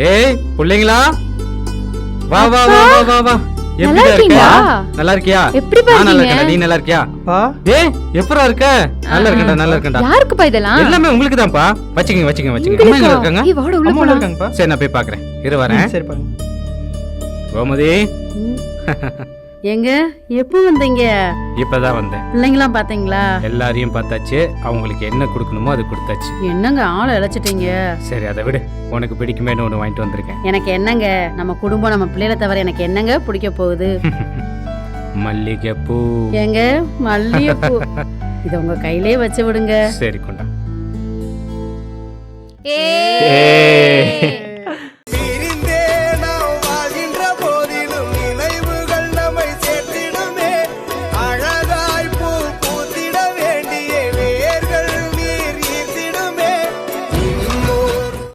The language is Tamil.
ஏய் புள்ளைங்களா, வா வா வா வா வா வா. எப்படி இருக்க? நல்லா இருக்கியா? எப்படி நான் நல்லா இருக்கீங்க? இருக்கேன். நீ நல்லா இருக்கியா? பா ஏய் எப்பரா இருக்க? நல்லா இருக்கேன்டா, நல்லா இருக்கேன்டா. யாருக்குப்பா இதெல்லாம்? எல்லாமே உங்களுக்கு தான்ப்பா. வச்சுக்கங்க வச்சுக்கங்க வச்சுக்கங்க. அம்மா எங்க இருக்காங்க? ஏய் வாடா உள்ள அம்மா போலாம். இருக்காங்கப்பா. சரி நான் போய் பாக்குறேன். இரு வரேன். சரி பாருங்க. கோமதி எங்க எப்போ வந்தீங்க? இப்பதான் வந்தேன். பிள்ளைங்களாம் பாத்தீங்களா? எல்லாரையும் பார்த்தாச்சு. அவங்களுக்கு என்ன கொடுக்கணுமோ அது கொடுத்தாச்சு. என்னங்க ஆளை இழைச்சிட்டீங்க? சரி அதை விடு. உனக்கு பிடிக்குமேன்னு ஒன்று வாங்கிட்டு வந்திருக்கேன். எனக்கு என்னங்க, நம்ம குடும்பம் நம்ம பிள்ளைகளை தவிர எனக்கு என்னங்க பிடிக்க போகுது? மல்லிகைப்பூ. ஏங்க மல்லிகைப்பூ, இதை உங்க கையிலே வச்சு விடுங்க. சரி கொண்டா. ஏய்